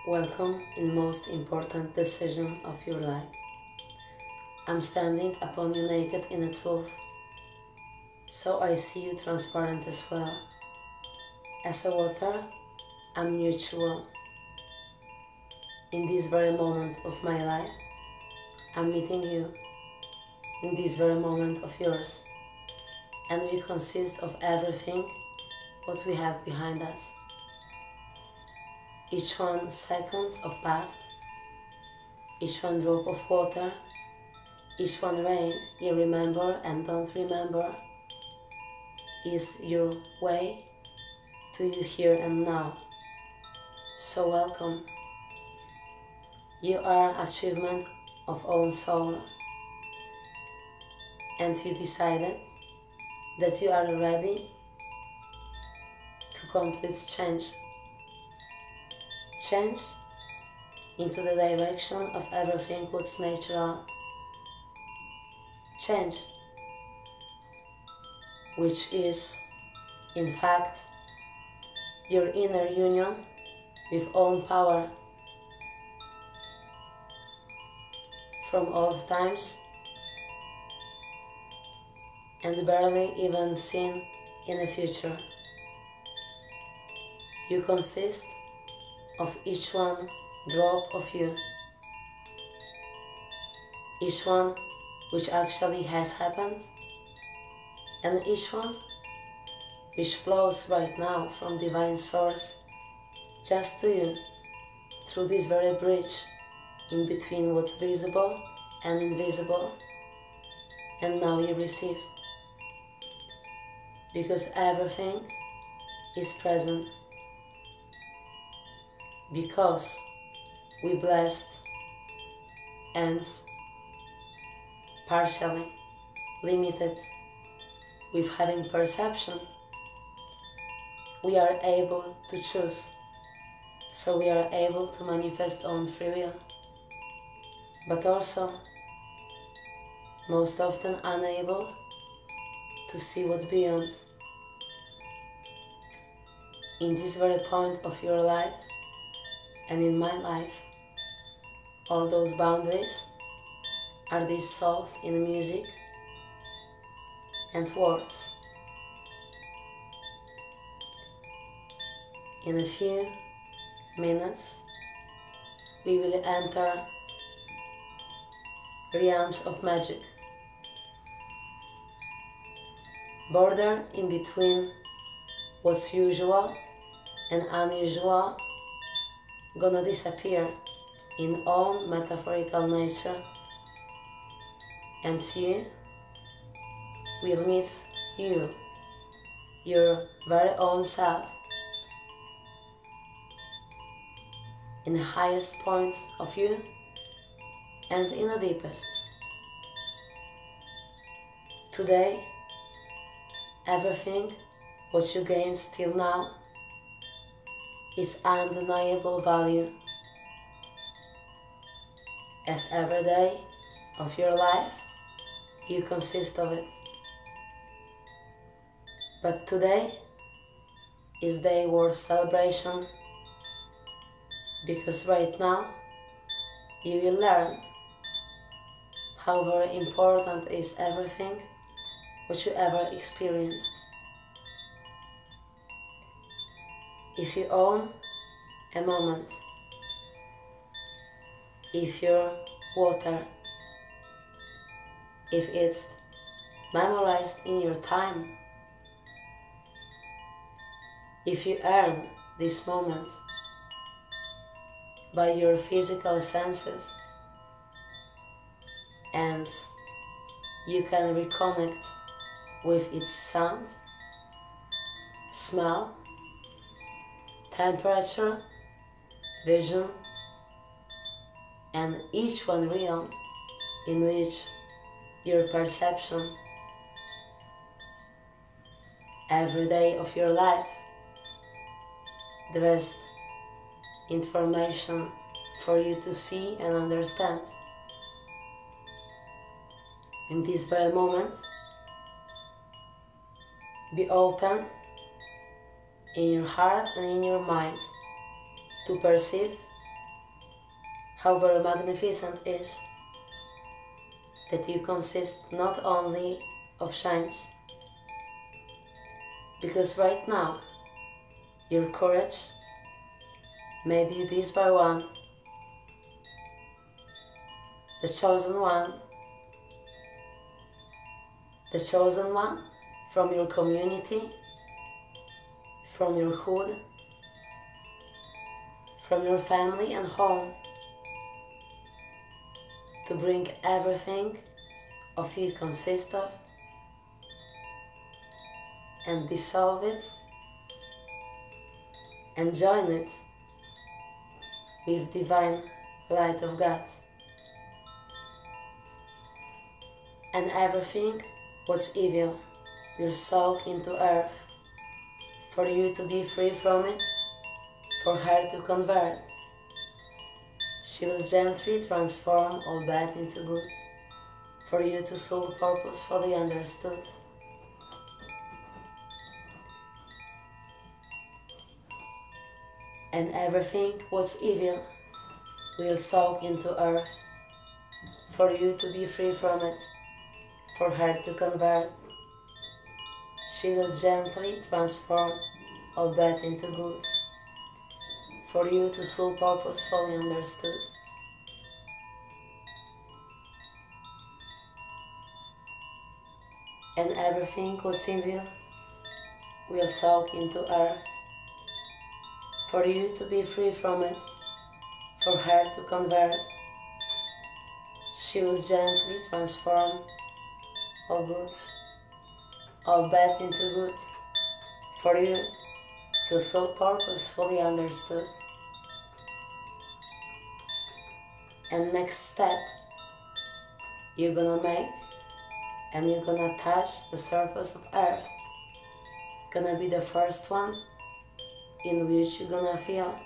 Welcome in most important decision of your life. I'm standing upon you naked in the truth, so I see you transparent as well. As a water, I'm mutual. In this very moment of my life, I'm meeting you in this very moment of yours, and we consist of everything what we have behind us. Each one second of past, each one drop of water, each one rain you remember and don't remember is your way to you here and now. So welcome. You are achievement of own soul, and you decided that you are ready to complete change. Change into the direction of everything what's natural. Change, which is, in fact, your inner union with own power. From old times and barely even seen in the future. You consist of each one drop of you, each one which actually has happened, and each one which flows right now from divine source just to you through this very bridge in between what's visible and invisible, and now you receive, because everything is present, because we blessed and partially limited with having perception, we are able to choose, so we are able to manifest on free will, but also most often unable to see what's beyond. In this very point of your life and in my life, all those boundaries are dissolved in music and words. In a few minutes, we will enter realms of magic, border in between what's usual and unusual gonna disappear in all metaphorical nature, and you will meet you, your very own self, in the highest point of you and in the deepest. Today, everything what you gained till now is undeniable value, as every day of your life you consist of it. But today is day worth celebration, because right now you will learn how very important is everything what you ever experienced. If you own a moment, if you're water, if it's memorized in your time, if you earn this moment by your physical senses, and you can reconnect with its sound, smell, temperature, vision, and each one realm in which your perception every day of your life, the rest information for you to see and understand. In this very moment, be open in your heart and in your mind to perceive how very magnificent is that you consist not only of shines, because right now your courage made you this by one, the chosen one from your community, from your hood, from your family and home, to bring everything of you consist of and dissolve it and join it with divine light of God. And everything what's evil will soak into earth for you to be free from it, for her to convert. She will gently transform all bad into good, for you to soul purposefully understood. And everything what's evil will soak into earth, for you to be free from it, for her to convert. She will gently transform all bad into good, for you to soul purposefully understood. And everything what's evil will soak into earth, for you to be free from it, for her to convert. She will gently transform all good, all bad into good, for you to so purposefully understood. And next step you're gonna make, and you're gonna touch the surface of earth, gonna be the first one in which you're gonna feel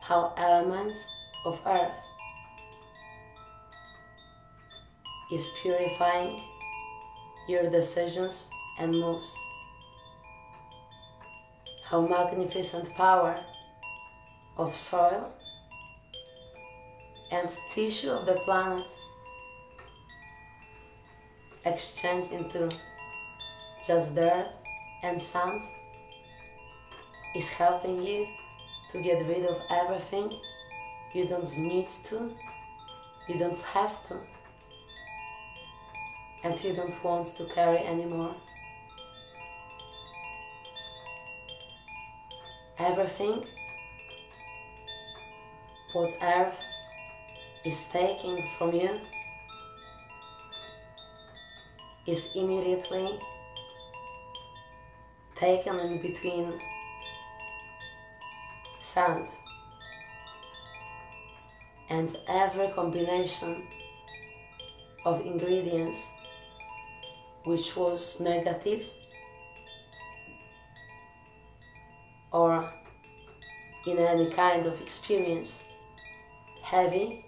how elements of earth is purifying your decisions and moves. How magnificent power of soil and tissue of the planet exchange into just dirt and sand is helping you to get rid of everything you don't need to, you don't have to, and you don't want to carry anymore. Everything what earth is taking from you is immediately taken in between sand, and every combination of ingredients which was negative or in any kind of experience, heavy,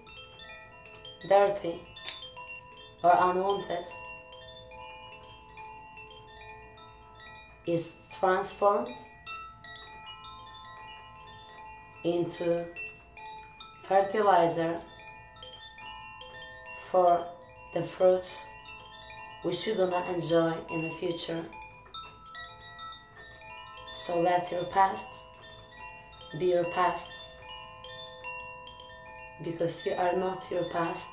dirty or unwanted, is transformed into fertilizer for the fruits which you're gonna enjoy in the future. So let your past be your past, because you are not your past.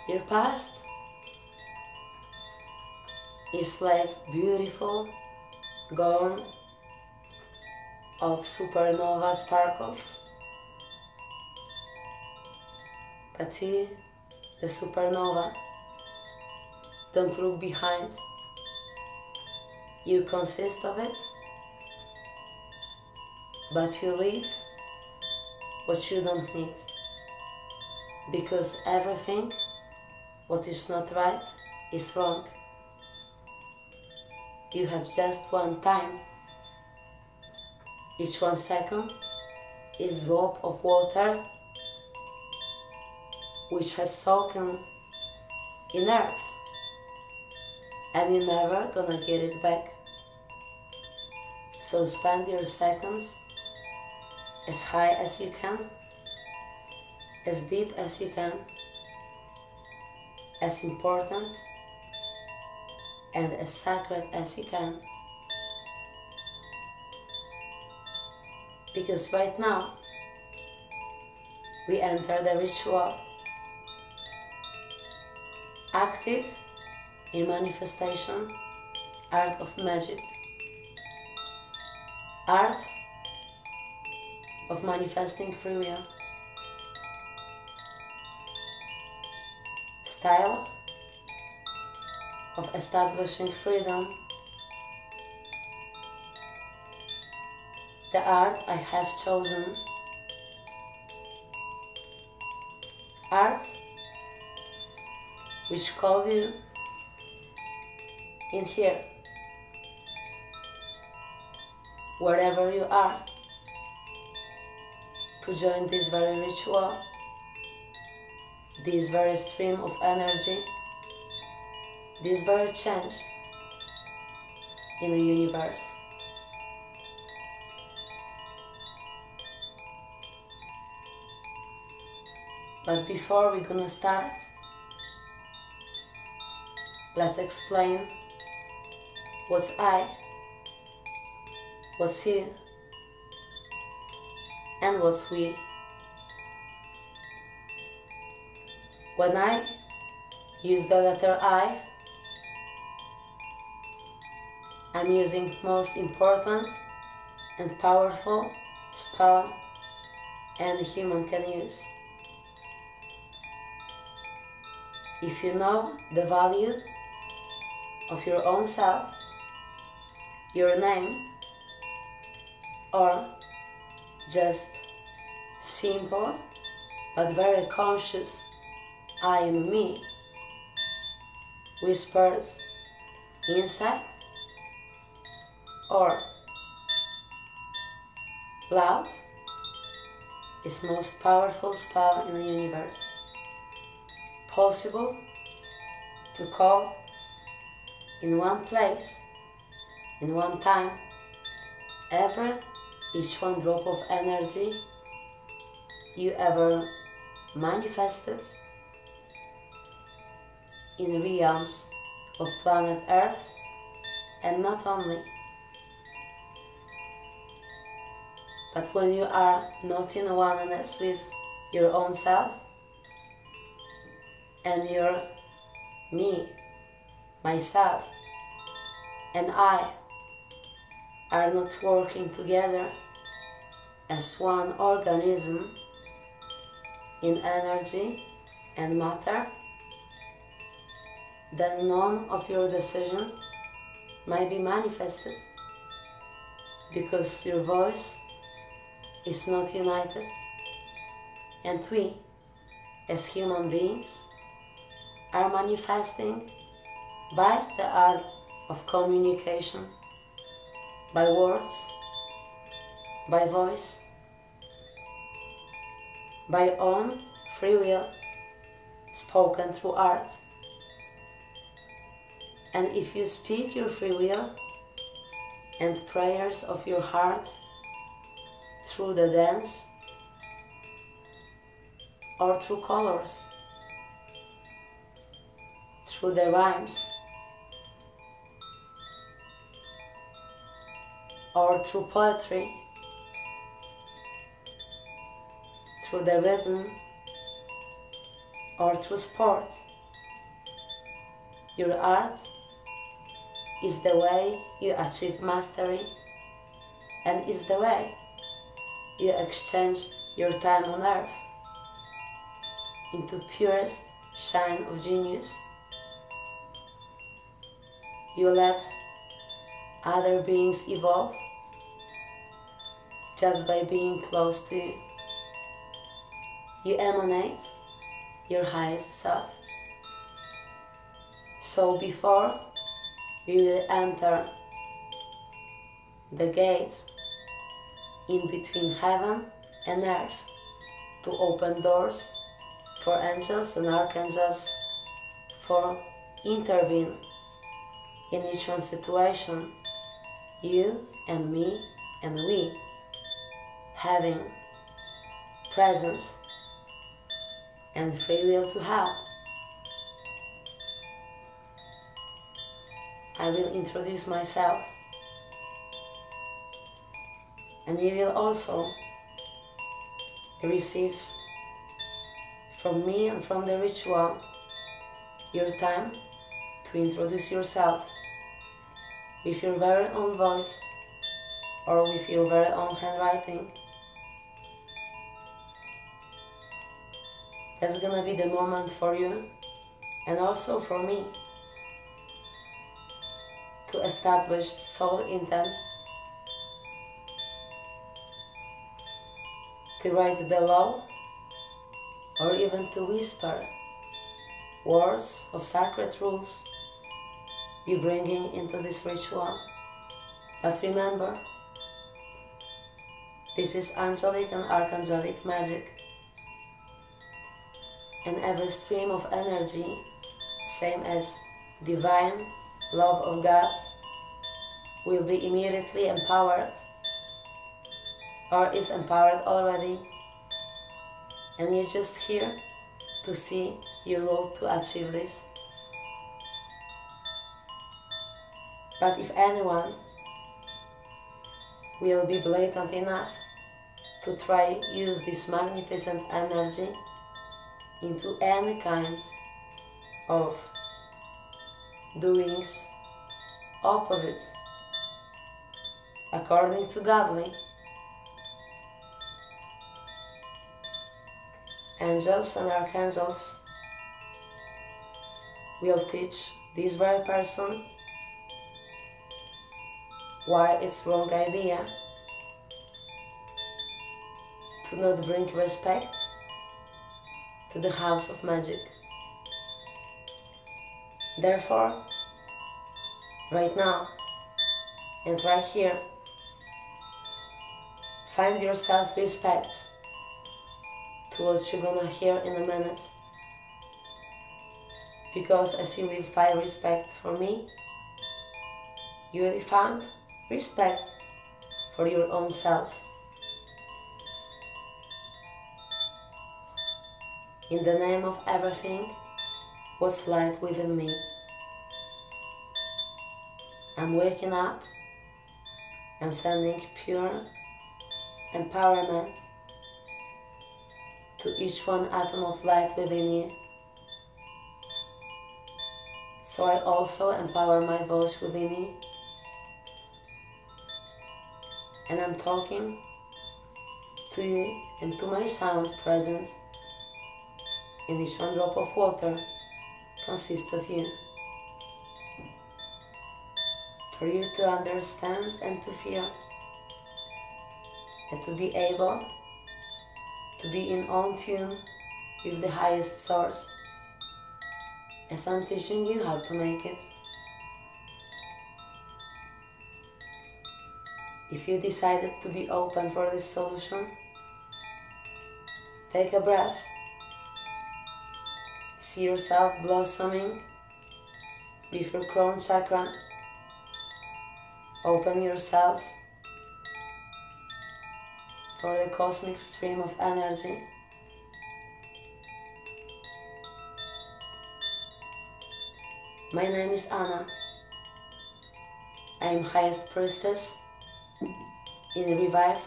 Your past is like beautiful gown of supernova sparkles, but you, the supernova, don't look behind. You consist of it, but you leave what you don't need, because everything what is not right is wrong. You have just one time. Each 1 second is drop of water which has soaken in earth, and you're never gonna get it back. So spend your seconds as high as you can as deep as you can, as important and as sacred as you can. Because right now we enter the ritual, active in manifestation, art of magic, art of manifesting free will, style of establishing freedom, the art I have chosen, art which called you in here, wherever you are, to join this very ritual, this very stream of energy, this very change in the universe. But before we're gonna start, let's explain what's I, what's you, and what's we. When I use the letter I, I'm using most important and powerful spell any human can use. If you know the value of your own self, your name, or just simple but very conscious I am me, whispered inside or loud, is most powerful spell in the universe. Possible to call in one place, in one time, each one drop of energy you ever manifested in realms of planet Earth, and not only, but when you are not in oneness with your own self, and your me, myself, and I are not working together as one organism in energy and matter, then none of your decisions might be manifested, because your voice is not united, and we, as human beings, are manifesting by the art of communication, by words, by voice, by own free will, spoken through art. And if you speak your free will and prayers of your heart through the dance or through colors, through the rhymes, or through poetry, through the rhythm, or through sport, your art is the way you achieve mastery, and is the way you exchange your time on earth into purest shine of genius. You let other beings evolve just by being close to you. You emanate your highest self. So before you will enter the gates in between heaven and earth to open doors for angels and archangels for intervene in each one situation, you and me and we having presence and free will to help. I will introduce myself, and you will also receive from me and from the ritual your time to introduce yourself with your very own voice or with your very own handwriting. That's gonna be the moment for you and also for me to establish soul intent, to write the law, or even to whisper words of sacred rules you're bringing into this ritual. But remember, this is angelic and archangelic magic, and every stream of energy, same as divine love of God, will be immediately empowered or is empowered already, and you're just here to see your road to achieve this. But if anyone will be blatant enough to try use this magnificent energy into any kind of doings opposite according to godly, angels and archangels will teach this very person why it's wrong idea to not bring respect to the house of magic. Therefore, right now and right here, find your self-respect to what you're gonna hear in a minute, because as you will find respect for me, you will find respect for your own self. In the name of everything what's light within me, I'm waking up and sending pure empowerment to each one atom of light within you. So I also empower my voice within you, and I'm talking to you and to my sound present in each one drop of water consists of you, for you to understand and to feel, and to be able to be in on tune with the highest source, as I'm teaching you how to make it. If you decided to be open for this solution, take a breath. See yourself blossoming with your crown chakra. Open yourself for the cosmic stream of energy. My name is Anna. I am highest priestess in revived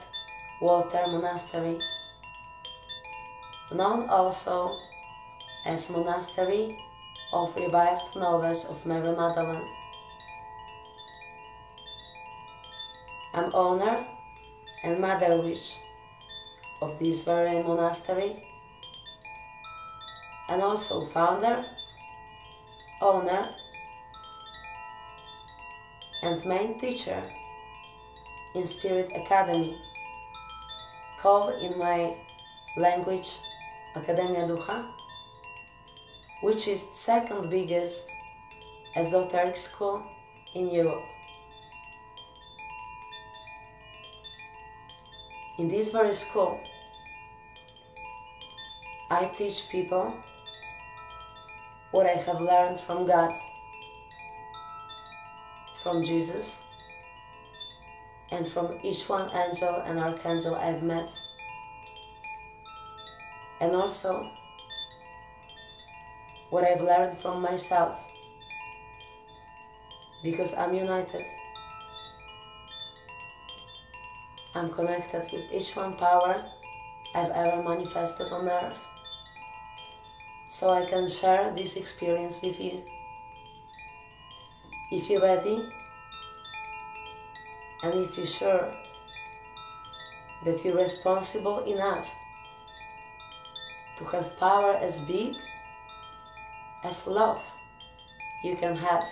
water monastery, known also as Monastery of Revived Knowledge of Mary Magdalene. I'm owner and mother witch of this very monastery, and also founder, owner, and main teacher in Spirit Academy, called in my language Akademia Ducha, which is the second biggest esoteric school in Europe. In this very school, I teach people what I have learned from God, from Jesus, and from each one angel and archangel I've met, and also what I've learned from myself, because I'm united. I'm connected with each one power I've ever manifested on earth, so I can share this experience with you. If you're ready, and if you're sure that you're responsible enough to have power as big as love you can have,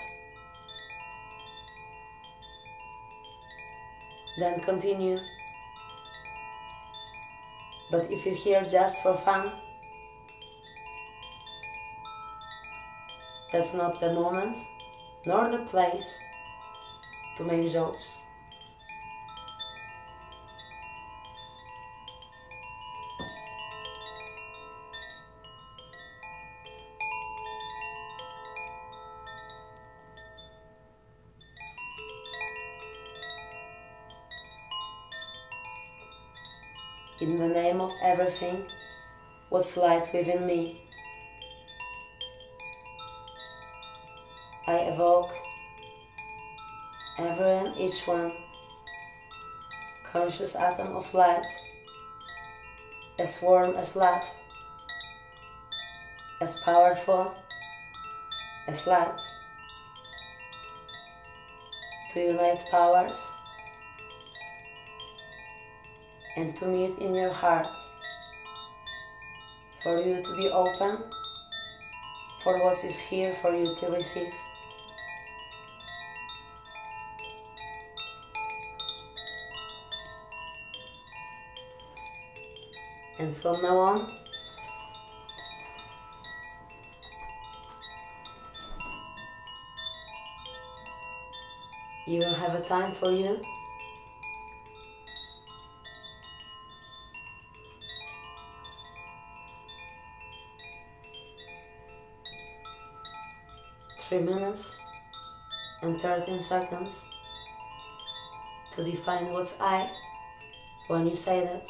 then continue. But if you're here just for fun, that's not the moment nor the place to make jokes. In the name of everything what's light within me, I evoke every and each one conscious atom of light, as warm as love, as powerful as light, to unite powers and to meet in your heart, for you to be open for what is here for you to receive. And from now on, you will have a time for you (3 minutes and 13 seconds) to define what's I when you say that.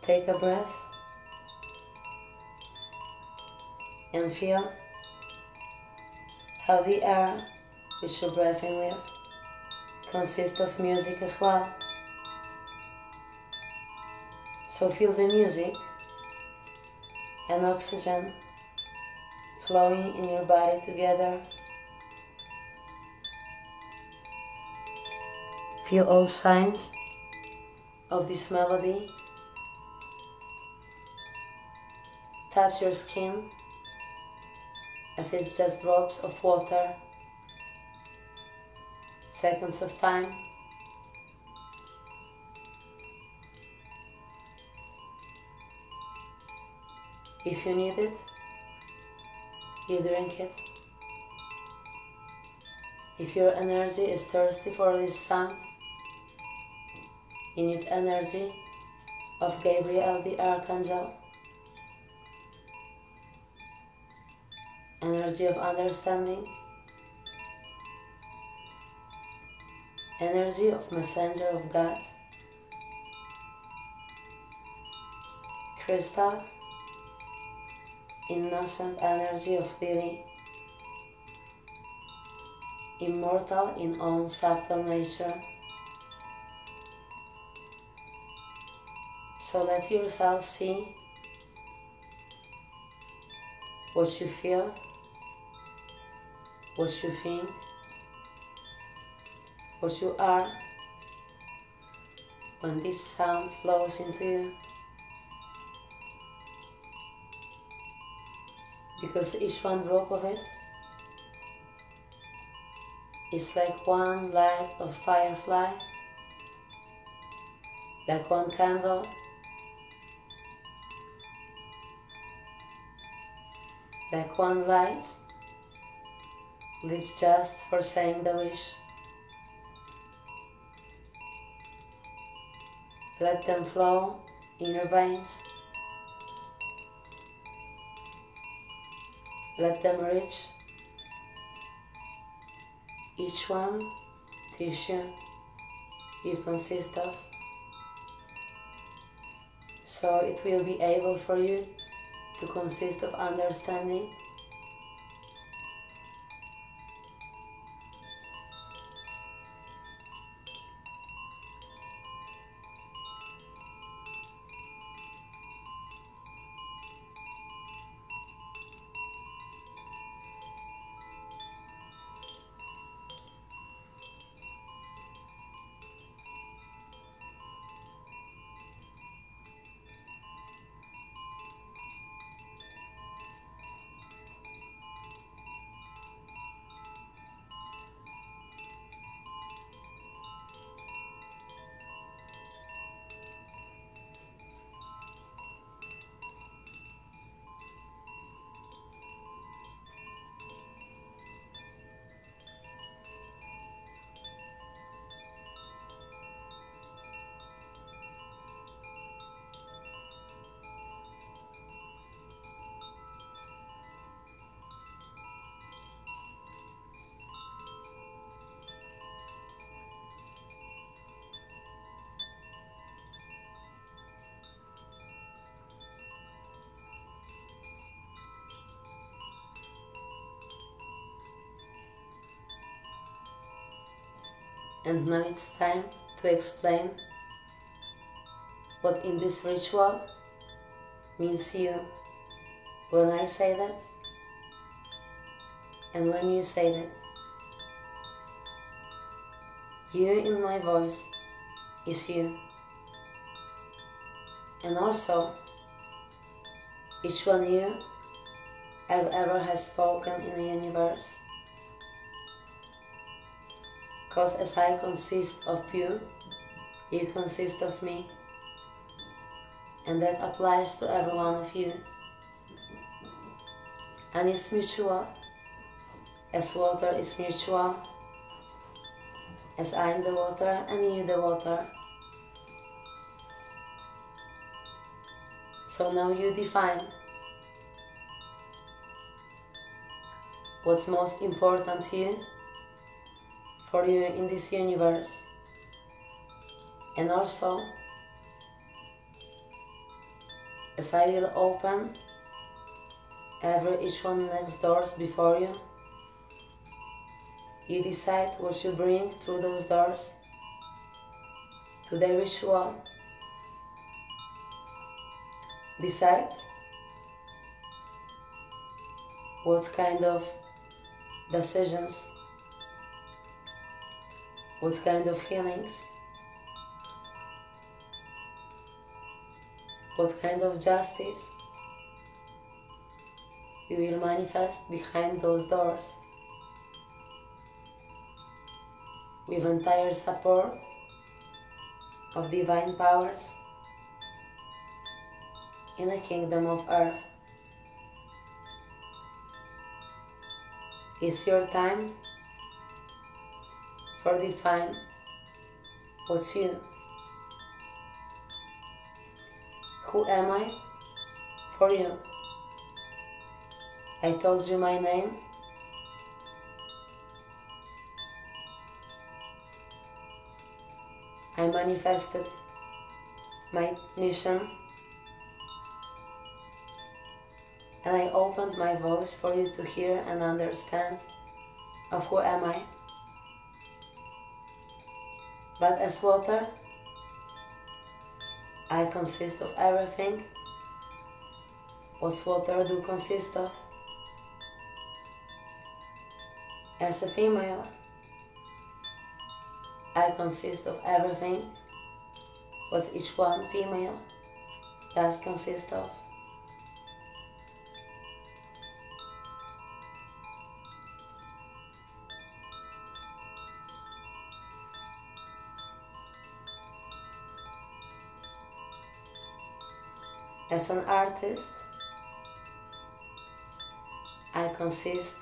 Take a breath and feel how the air which you're breathing with consists of music as well. So feel the music and oxygen flowing in your body together. Feel all signs of this melody. Touch your skin as it's just drops of water, seconds of time. If you need it, you drink it. If your energy is thirsty for this sound, you need energy of Gabriel the Archangel, energy of understanding, energy of messenger of God, crystal, innocent energy of lily, immortal in own subtle nature. So let yourself see what you feel, what you think, what you are when this sound flows into you. Because each one drop of it is like one light of firefly, like one candle, like one light lit just for saying the wish. Let them flow in your veins. Let them reach each one tissue you consist of, so it will be able for you to consist of understanding, and now it's time to explain what in this ritual means to you when I say that and when you say that. You in my voice is you, and also each one you I've ever has spoken in the universe. Because as I consist of you, you consist of me, and that applies to every one of you. And it's mutual, as water is mutual, as I'm the water and you the water. So now you define what's most important to you, for you in this universe, and also as I will open each one next doors before you. You decide what you bring through those doors to the ritual. Decide what kind of decisions, what kind of healings, what kind of justice you will manifest behind those doors, with entire support of divine powers in the kingdom of earth. It's your time for define what's you. Who am I for you? I told you my name. I manifested my mission, and I opened my voice for you to hear and understand of who am I. But as water, I consist of everything what water do consist of. As a female, I consist of everything what each one female does consist of. As an artist, I consist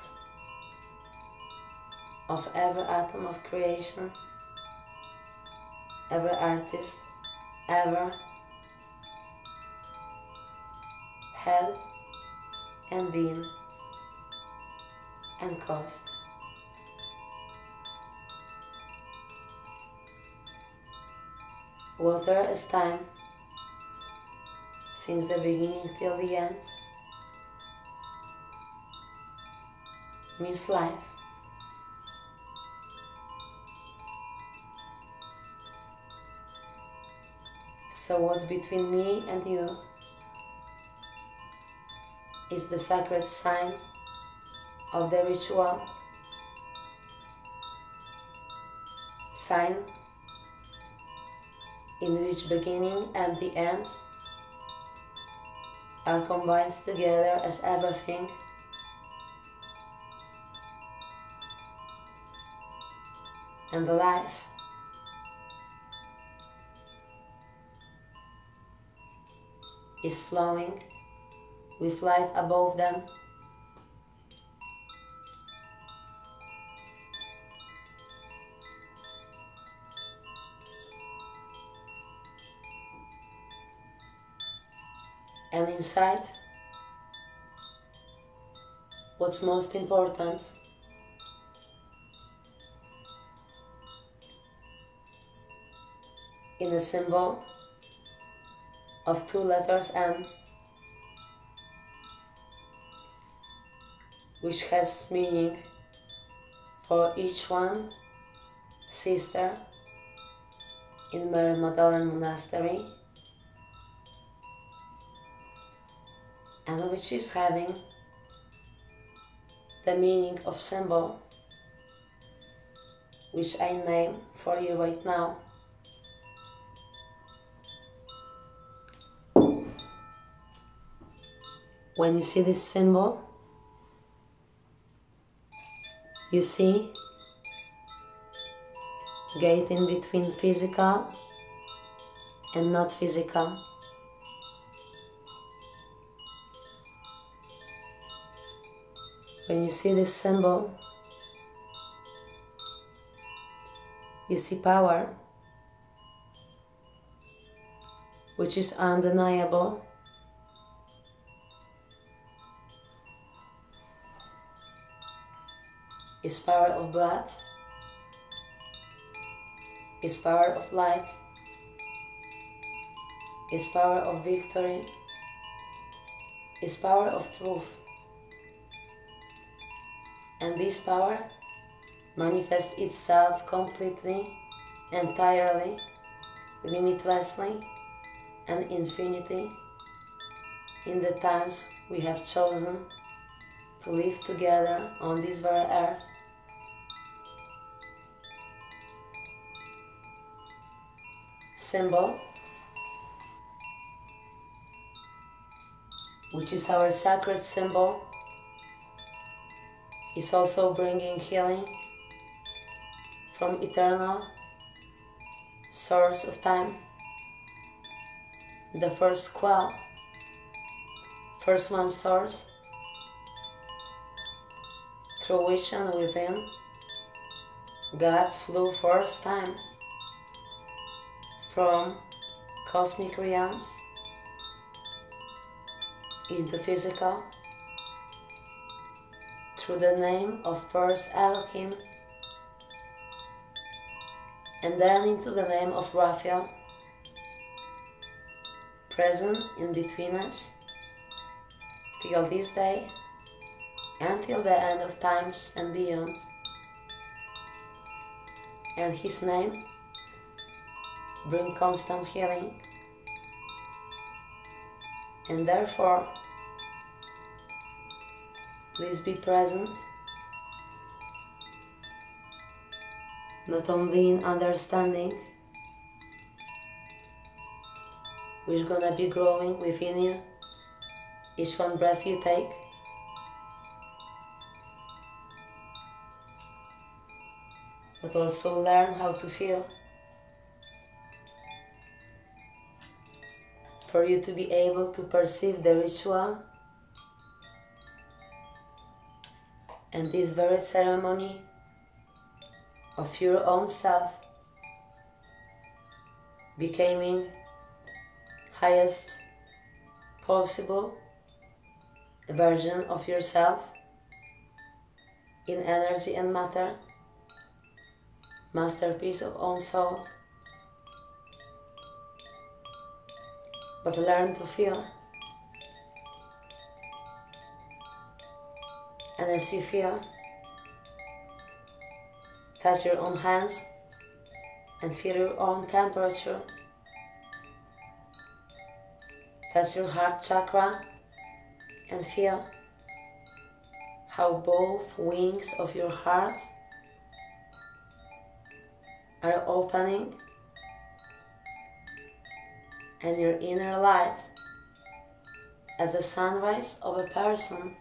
of every atom of creation, every artist ever had and been and caused. Water is time, since the beginning till the end, means life. So what's between me and you is the sacred sign of the ritual, sign in which beginning and the end are combined together as everything, and the life is flowing with light above them. And inside, what's most important in a symbol of 2 letters M, which has meaning for each one sister in Mary Magdalene Monastery, and which is having the meaning of symbol, which I name for you right now. When you see this symbol, you see gate in between physical and not physical. When you see this symbol, you see power, which is undeniable. Is power of blood, is power of light, is power of victory, is power of truth. And this power manifests itself completely, entirely, limitlessly, and infinity in the times we have chosen to live together on this very earth. Symbol, which is our sacred symbol, is also bringing healing from eternal source of time. The first quell, first one source, through which and within God flew first time from cosmic realms into physical through the name of first Elohim, and then into the name of Raphael, present in between us till this day, until the end of times and beyond. And his name brings constant healing, and therefore please be present, not only in understanding, which is gonna be growing within you each one breath you take, but also learn how to feel, for you to be able to perceive the ritual and this very ceremony of your own self becoming highest possible version of yourself in energy and matter, masterpiece of own soul. But learn to feel, and as you feel, touch your own hands and feel your own temperature. Touch your heart chakra and feel how both wings of your heart are opening, and your inner light, as the sunrise of a person,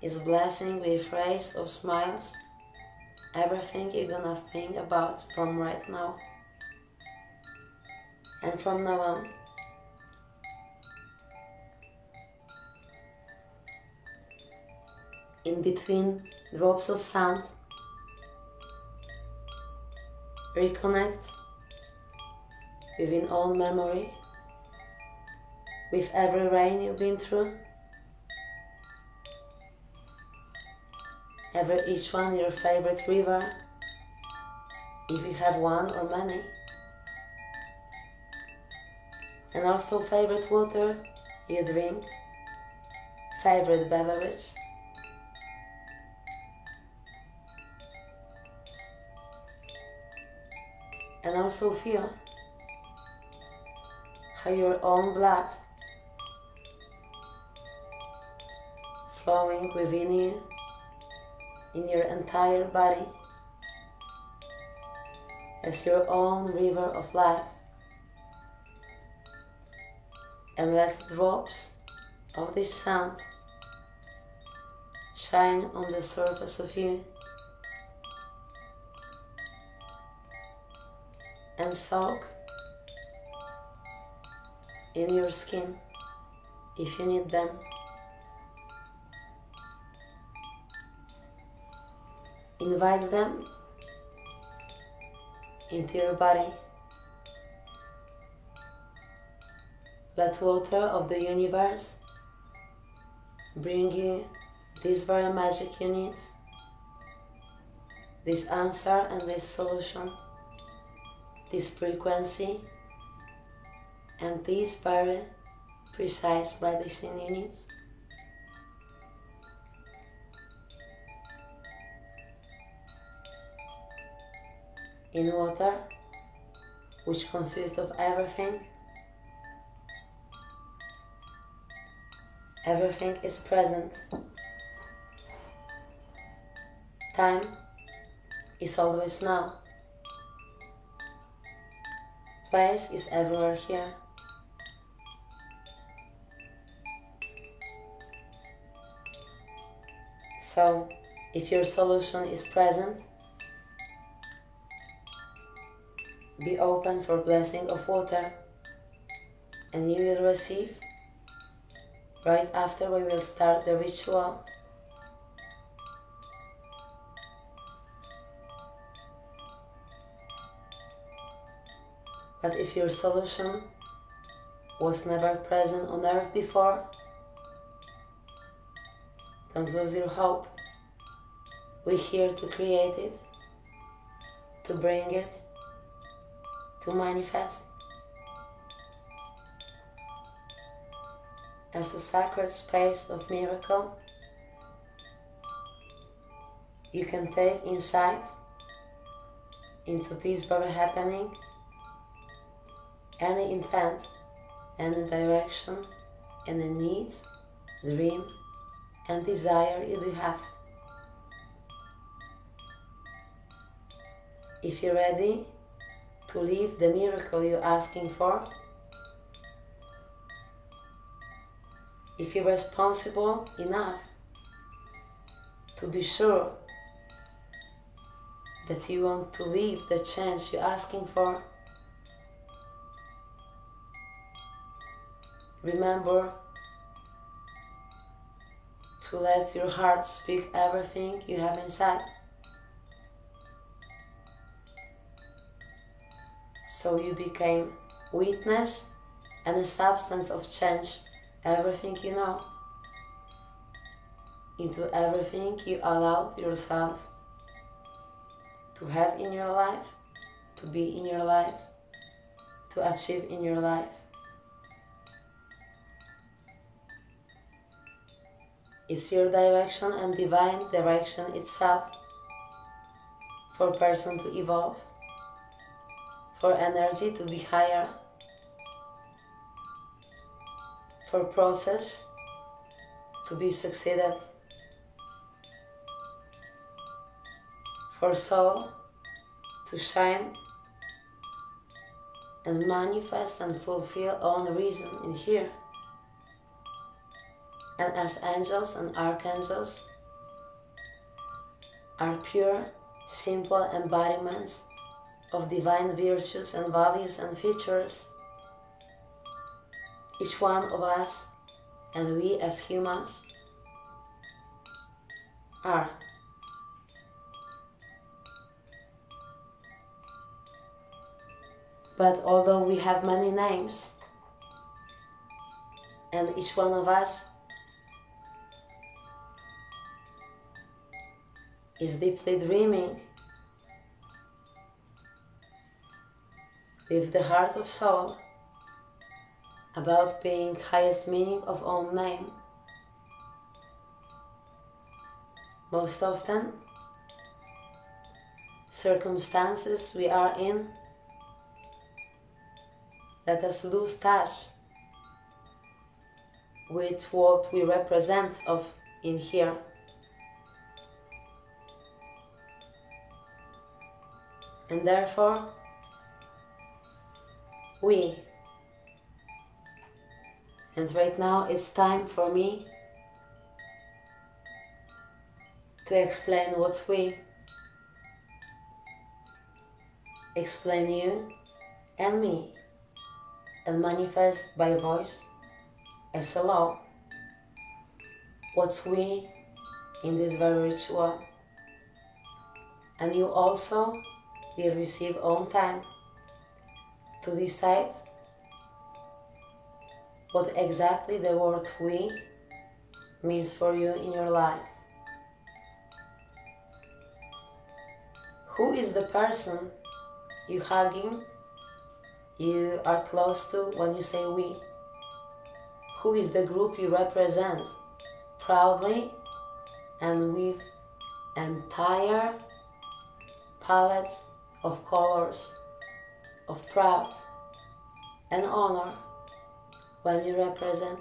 is blessing with rays of smiles everything you're gonna think about from right now and from now on. In between drops of sound, reconnect within own memory with every rain you've been through, each one your favorite river, if you have one or many, and also favorite water you drink, favorite beverage. And also feel how your own blood flowing within you in your entire body as your own river of life, and let drops of this sound shine on the surface of you and soak in your skin if you need them. Invite them into your body. Let water of the universe bring you this very magic you need, this answer and this solution, this frequency and this very precise medicine you need. In water, which consists of everything, everything is present. Time is always now. Place is everywhere here. So, if your solution is present, be open for blessing of water, and you will receive right after we will start the ritual. But if your solution was never present on earth before, don't lose your hope. We're here to create it, to bring it, to manifest. As a sacred space of miracle, you can take insight into this very happening, any intent, any direction, any need, dream, and desire you do have. If you're ready to live the miracle you're asking for, if you're responsible enough to be sure that you want to live the change you're asking for, remember to let your heart speak everything you have inside. So you became witness and a substance of change, everything you know, into everything you allowed yourself to have in your life, to be in your life, to achieve in your life. It's your direction and divine direction itself for a person to evolve, for energy to be higher, for process to be succeeded, for soul to shine and manifest and fulfill own reason in here. And as angels and archangels are pure, simple embodiments of divine virtues and values and features, each one of us and we as humans are. But although we have many names, and each one of us is deeply dreaming with the heart of soul about being highest meaning of own name, most often circumstances we are in let us lose touch with what we represent of in here. And therefore, and right now it's time for me to explain what's we, explain you and me, and manifest by voice as a law what's we in this very ritual. And you also will receive own time to decide what exactly the word we means for you in your life. Who is the person you hugging, you are close to when you say we? Who is the group you represent proudly and with entire palette of colors of proud and honor when you represent?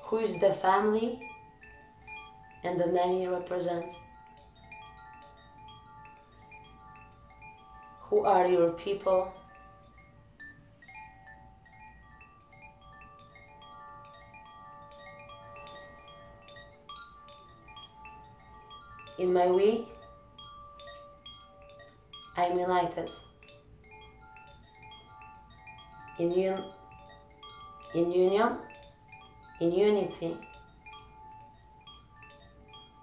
Who is the family and the name you represent? Who are your people? In my we, I'm united. In union, in unity,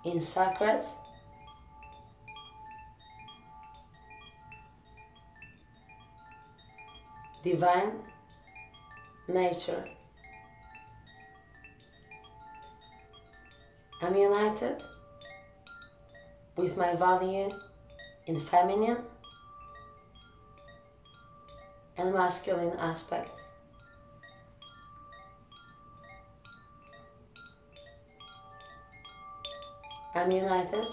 in sacred, divine nature. I'm united with my value in feminine and masculine aspect. I'm united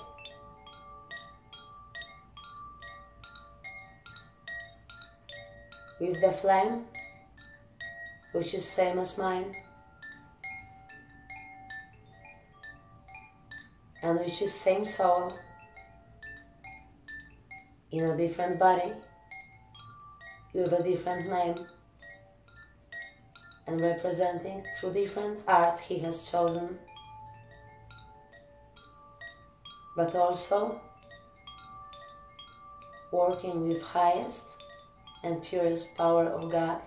with the flame, which is same as mine, and which is same soul in a different body with a different name and representing through different art he has chosen, but also working with highest and purest power of God.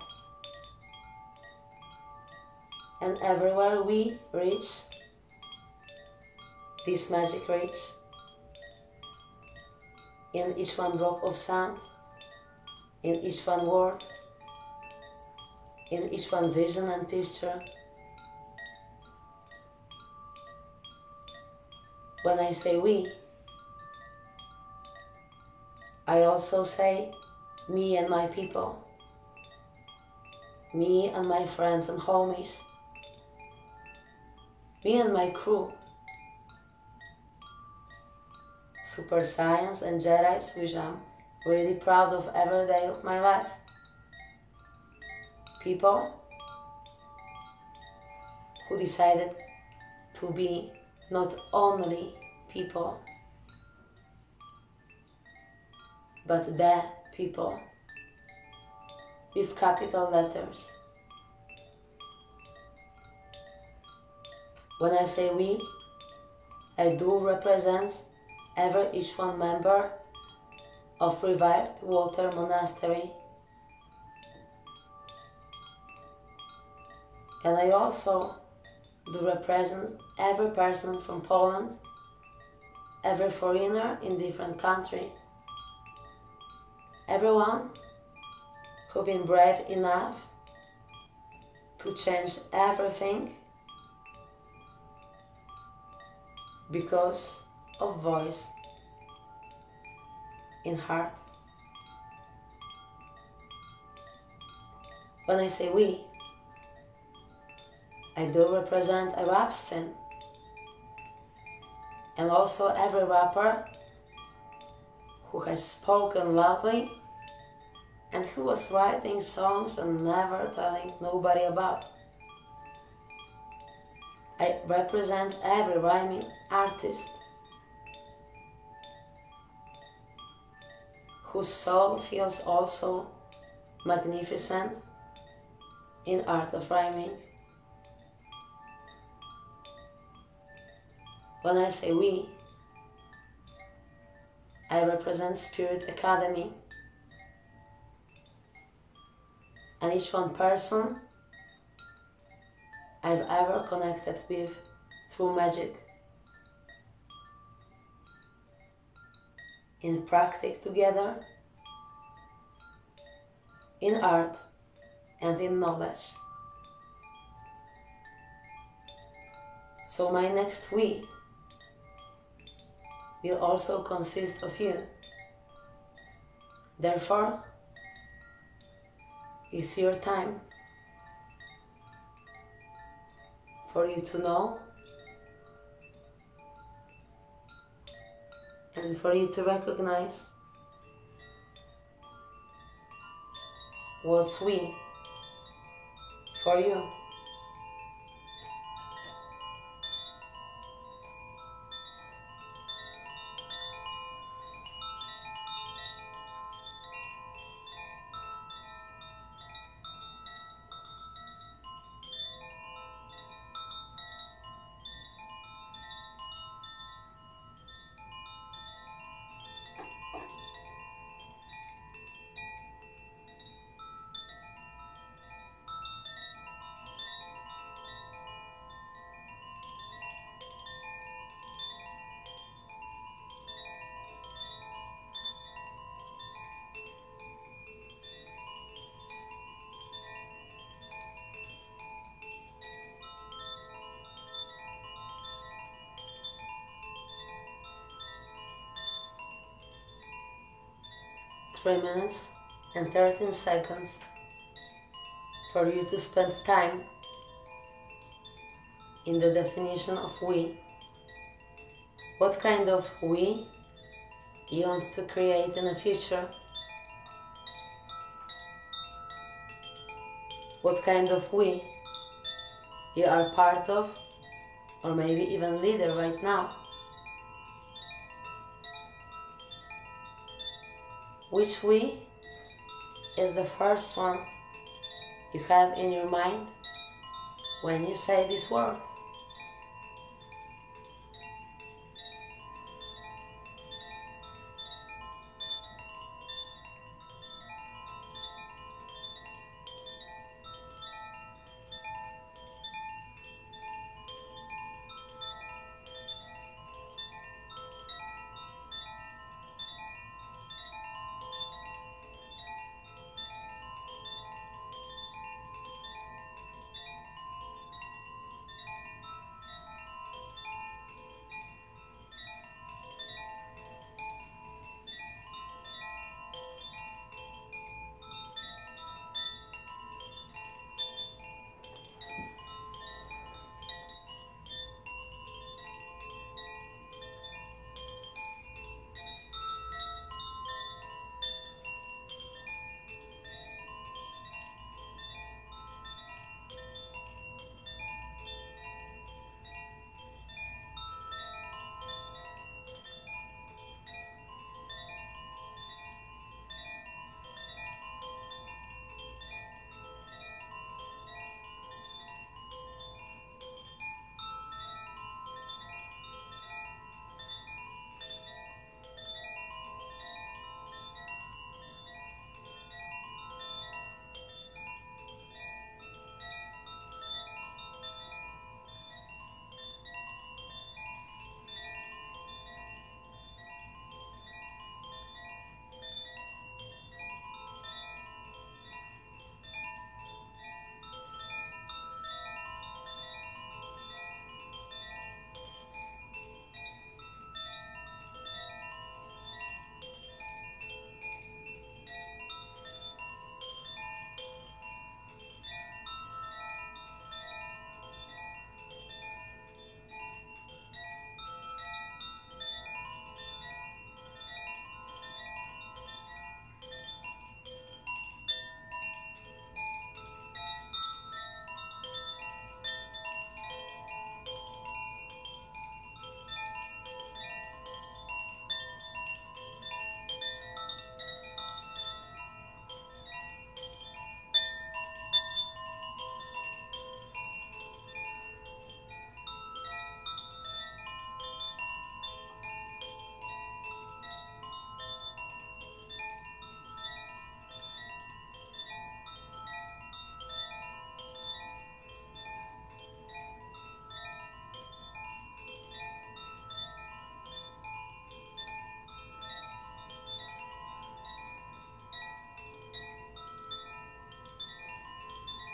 And everywhere we reach this magic reach, in each one drop of sound, in each one word, in each one vision and picture. When I say we, I also say me and my people, me and my friends and homies, me and my crew, super science and Jedi's, which I'm really proud of every day of my life. People who decided to be not only people, but the people with capital letters. When I say we, I do represent each one member of Revived Water Monastery, and I also do represent every person from Poland, every foreigner in different country, everyone who been brave enough to change everything because of voice in heart. When I say we, I do represent a rap scene, and also every rapper who has spoken loudly and who was writing songs and never telling nobody about. I represent every rhyming artist whose soul feels also magnificent in art of rhyming. When I say we, I represent Spirit Academy and each one person I've ever connected with through magic, in practice together, in art and in knowledge. So my next we will also consist of you. Therefore, it's your time for you to know and for you to recognize what's we for you. Three minutes and 13 seconds for you to spend time in the definition of we. What kind of we you want to create in the future? What kind of we you are part of, or maybe even leader right now? Which we is the first one you have in your mind when you say this word?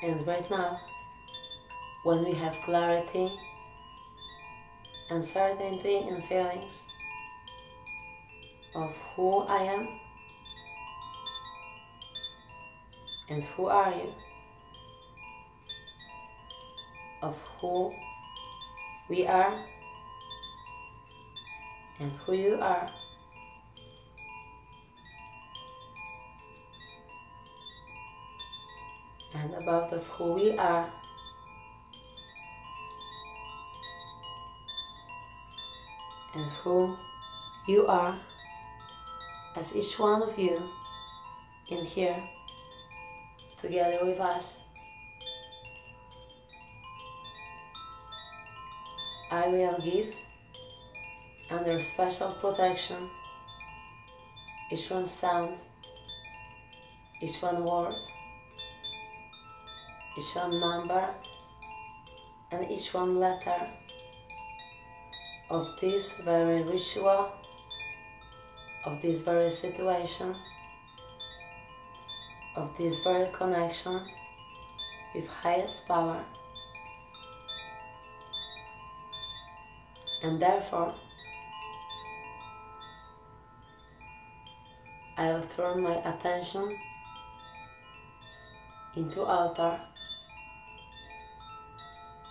And right now, when we have clarity and certainty in feelings of who I am and who are you, of who we are and who you are. And about of who we are and who you are, as each one of you in here together with us. I will give under special protection each one sound, each one word, each one number, and each one letter of this very ritual, of this very situation, of this very connection with highest power. And therefore, I will turn my attention into altar,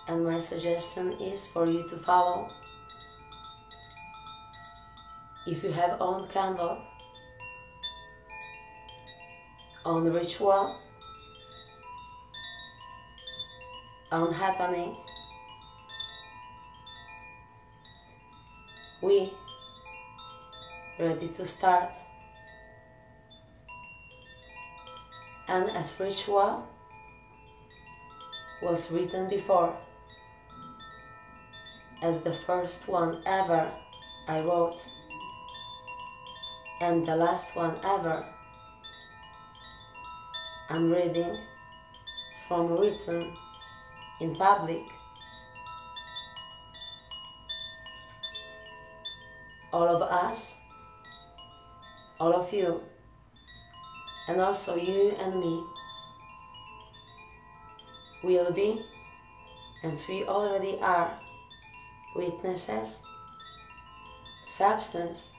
and my suggestion is for you to follow. If you have own candle, own ritual, own happening, we ready to start. And as ritual was written before, as the first one ever I wrote, and the last one ever I'm reading from written in public, all of us, all of you, and also you and me will be, and we already are, witnesses, substance,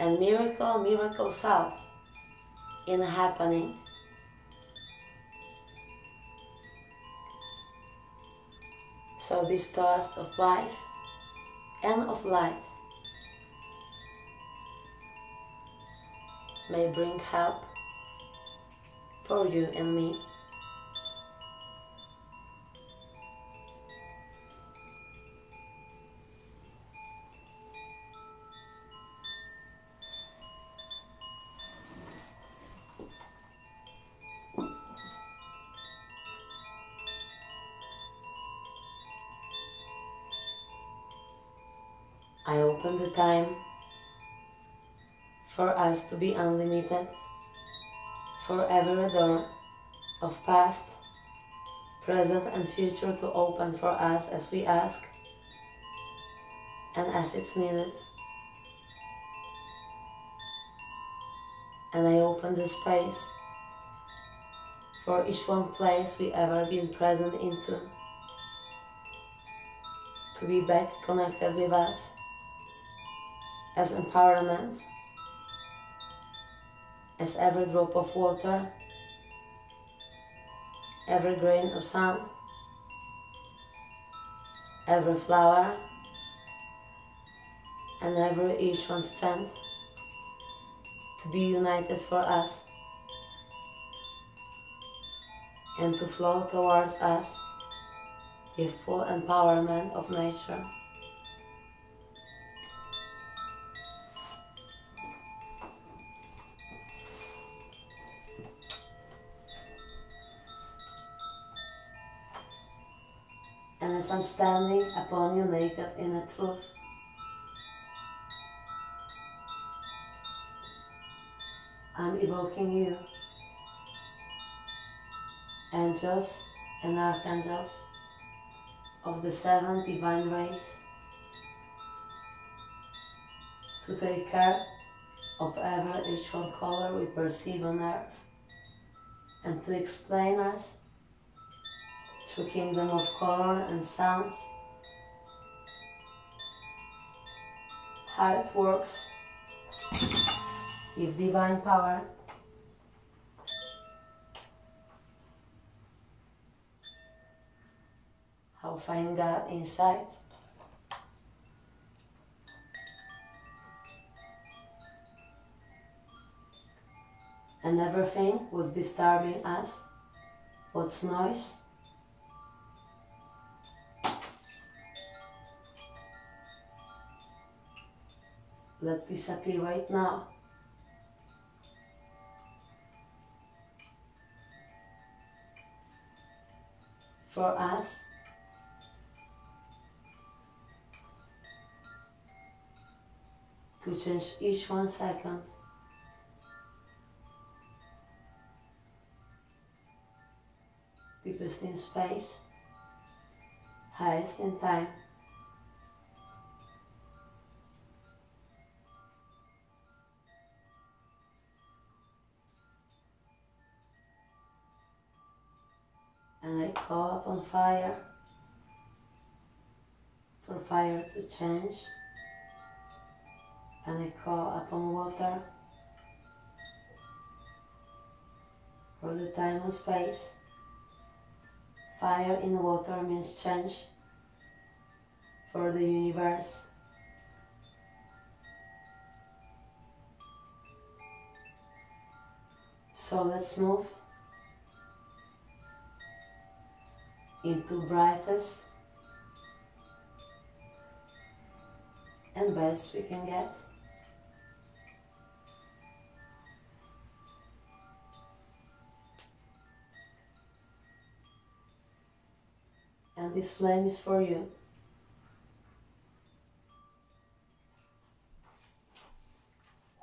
and miracle self in happening. So this toast of life and of light may bring help for you and me. I open the time for us to be unlimited, for every door of past, present and future to open for us as we ask and as it's needed. And I open the space for each one place we ever been present into to be back connected with us as empowerment, as every drop of water, every grain of sand, every flower, and every each one stand to be united for us and to flow towards us with full empowerment of nature. And as I'm standing upon you naked in a truth, I'm evoking you, angels and archangels of the 7 divine rays, to take care of every each one color we perceive on earth, and to explain us through kingdom of color and sounds how it works with divine power, how So find God inside. And everything was disturbing us. What's noise? Let disappear right now. For us, to change each 1 second, deepest in space, highest in time. And I call upon fire, for fire to change. And I call upon water, for the time and space. Fire in water means change for the universe. So let's move into brightest and best we can get. And this flame is for you.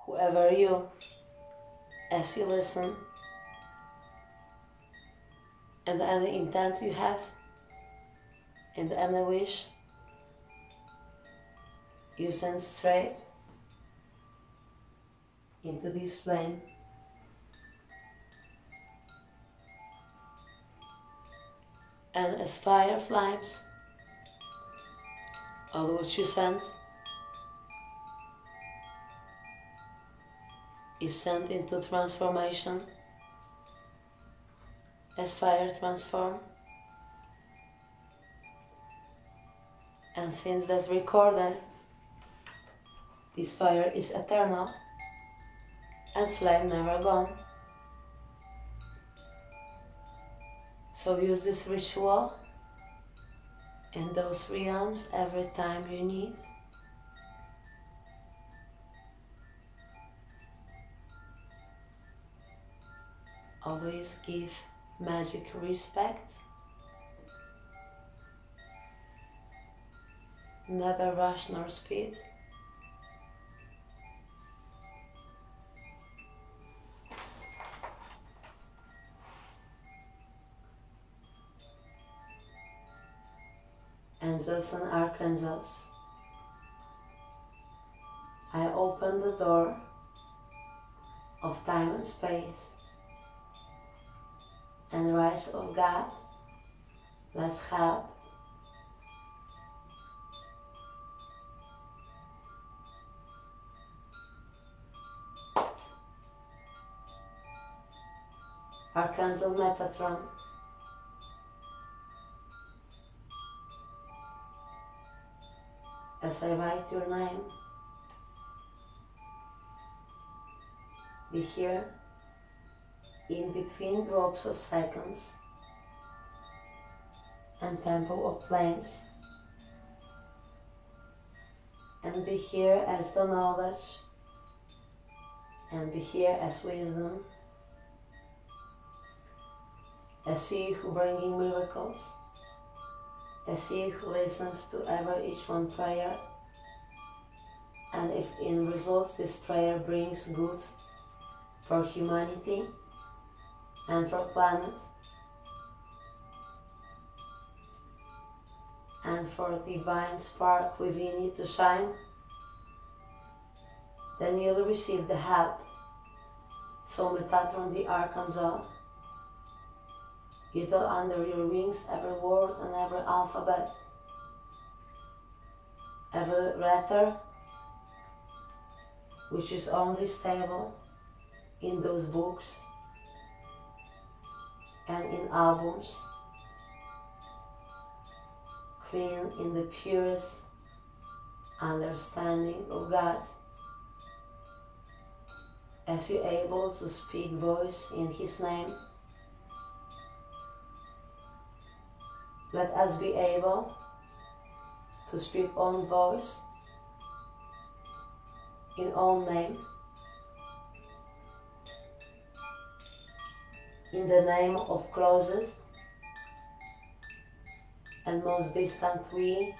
Whoever you, as you listen, and any intent you have, and any wish, you send straight into this flame. And as fire flames, all what you send is sent into transformation, as fire transform. And since that's recorded, this fire is eternal and flame never gone. So use this ritual in those realms every time you need. Always give magic respect. Never rush nor speed. Angels and archangels, I open the door of time and space and rise of God, let's help. Archangel Metatron, as I write your name, be here in between drops of seconds and temple of flames, and be here as the knowledge, and be here as wisdom, as he who bringing miracles, as he who listens to each one prayer, and if in results this prayer brings good for humanity and for planet and for divine spark within you to shine, then you'll receive the help. So Metatron the Archangel, you tell under your wings every word and every alphabet, every letter which is only stable in those books and in albums, clean in the purest understanding of God, as you're able to speak voice in His name. Let us be able to speak own voice in own name, in the name of closest and most distant we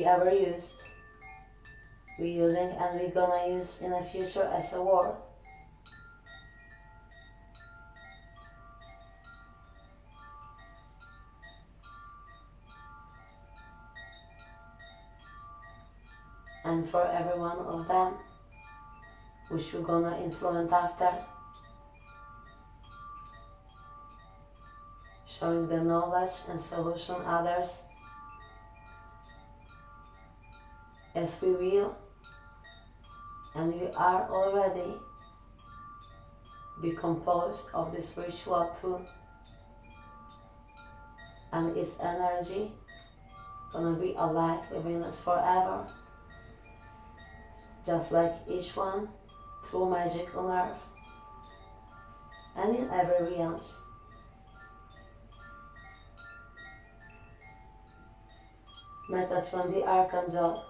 ever used, we using and we gonna use in the future as a word. And for every one of them, which we're gonna influence after, showing the knowledge and solution others, as we will and we are already be composed of this ritual too, and its energy gonna be alive within us forever, just like each one through magic on earth and in every realms. Metatron the Archangel,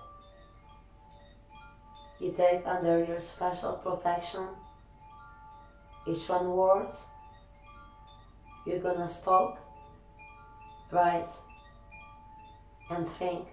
you take under your special protection each one word you're gonna spoke, write and think.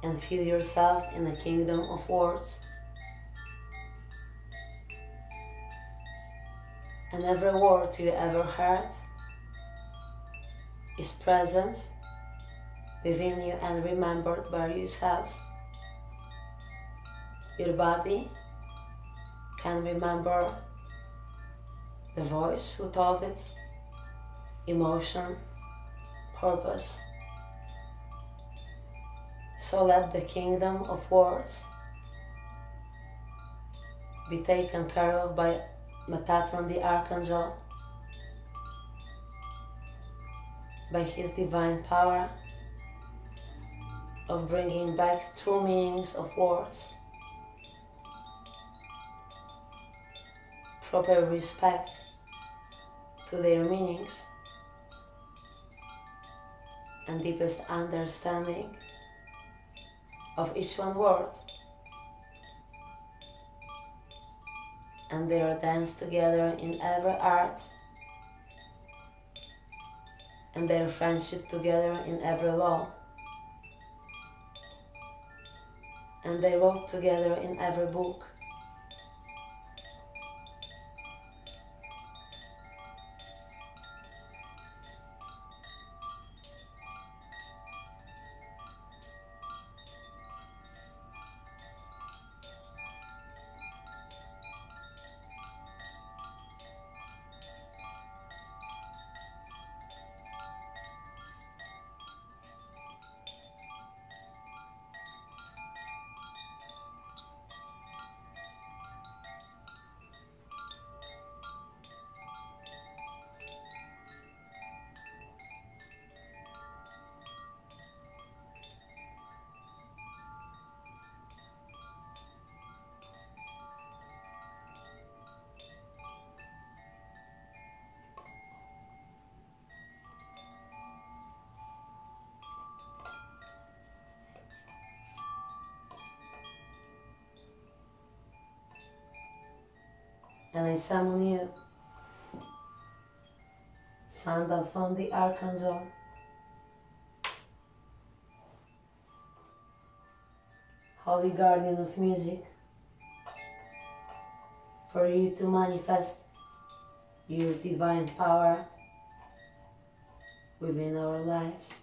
And feel yourself in a kingdom of words. And every word you ever heard is present within you and remembered by yourselves. Your body can remember the voice who told it, emotion, purpose. So let the kingdom of words be taken care of by Metatron the Archangel, by his divine power of bringing back true meanings of words, proper respect to their meanings, and deepest understanding of each one word, and their dance together in every art, and their friendship together in every law, and they wrote together in every book. And I summon you, Sandalphon the Archangel, Holy Guardian of Music, for you to manifest your divine power within our lives.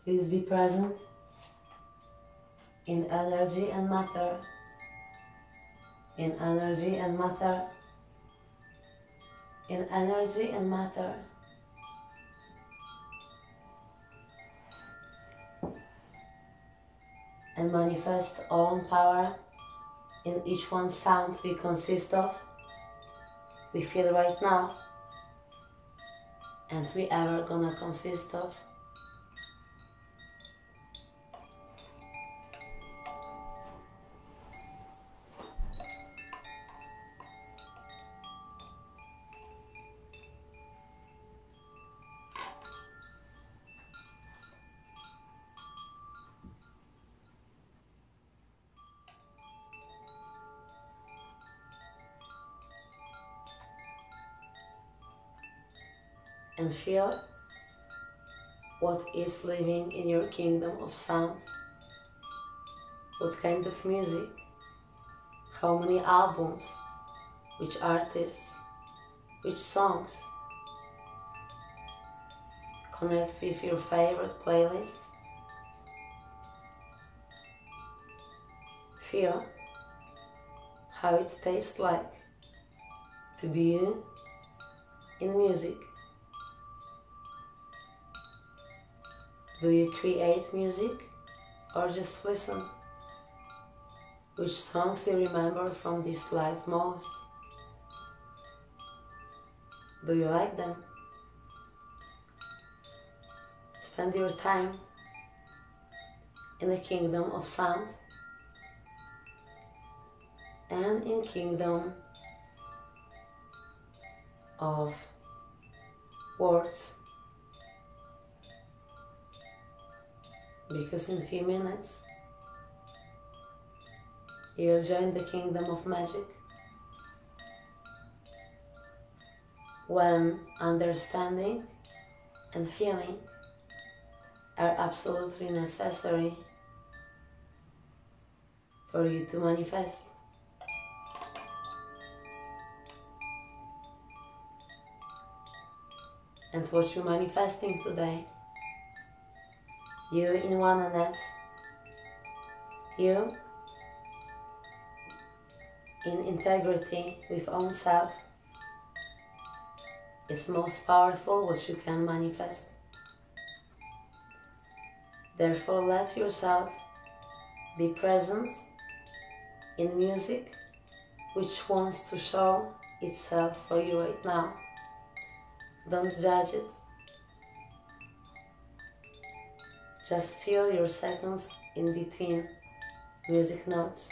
Please be present in energy and matter, in energy and matter, in energy and matter. And manifest own power in each one sound we consist of, we feel right now, and we ever gonna consist of. And feel what is living in your kingdom of sound. What kind of music, how many albums, which artists, which songs. Connect with your favorite playlist. Feel how it tastes like to be you in music. Do you create music or just listen? Which songs do you remember from this life most? Do you like them? Spend your time in the kingdom of sound and in kingdom of words. Because in few minutes you'll join the kingdom of magic, when understanding and feeling are absolutely necessary for you to manifest. And what you're manifesting today, you in oneness, you in integrity with own self, is most powerful what you can manifest. Therefore, let yourself be present in music which wants to show itself for you right now. Don't judge it. Just feel your seconds in between music notes.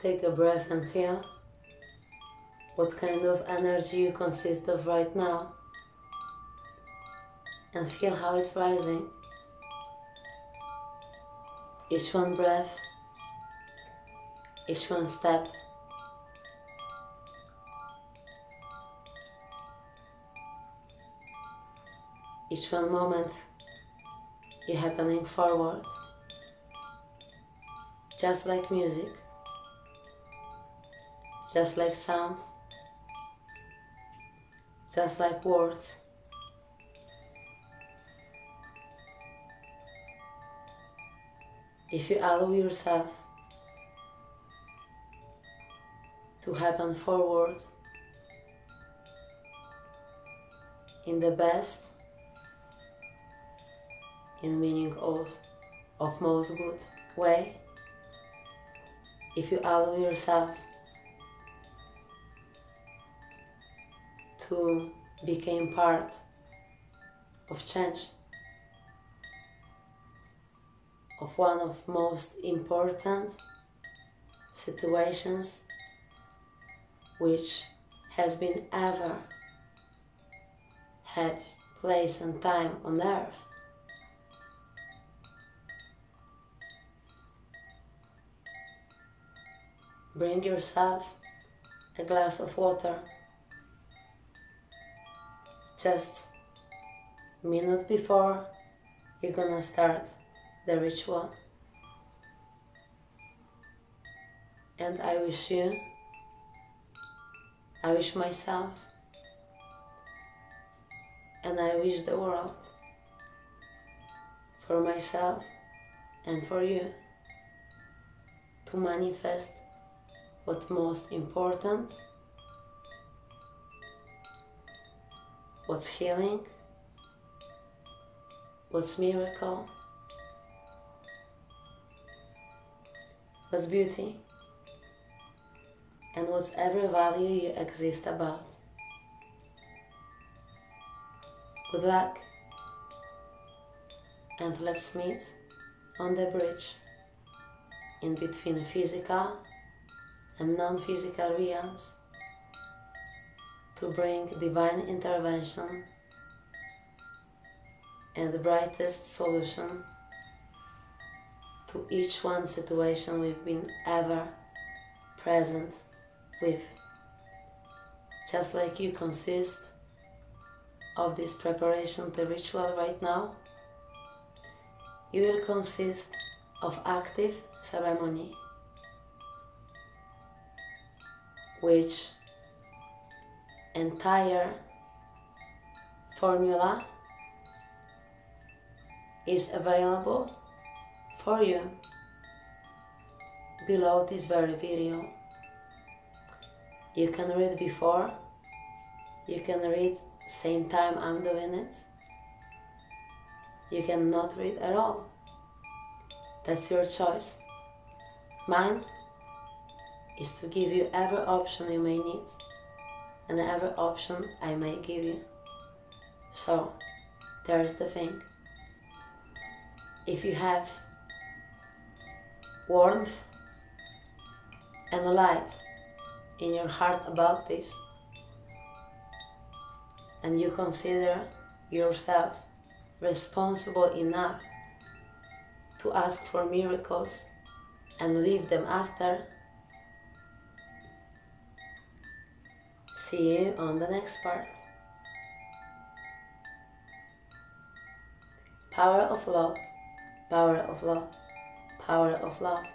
Take a breath and feel what kind of energy you consist of right now, and feel how it's rising. Each one breath, each one step, each one moment is happening forward, just like music, just like sounds, just like words. If you allow yourself to happen forward in the best, in meaning of most good way, if you allow yourself to become part of change, of one of most important situations which has been ever had place and time on earth. Bring yourself a glass of water. Just a minute before you're gonna start the ritual. And I wish you, I wish myself, and I wish the world, for myself and for you, to manifest what's most important, what's healing, what's miracle, what's beauty, and what's every value you exist about. Good luck, and let's meet on the bridge in between physical and non-physical realms to bring divine intervention and the brightest solution to each one situation we've been ever present with. Just like you consist of this preparation to ritual right now, you will consist of active ceremony, which entire formula is available for you below this very video. You can read before, you can read same time I'm doing it, you can not read at all. That's your choice. Mine is to give you every option you may need and every option I may give you. So, there's the thing. If you have warmth and light in your heart about this, and you consider yourself responsible enough to ask for miracles and leave them after, see you on the next part. Power of love, power of love, power of love.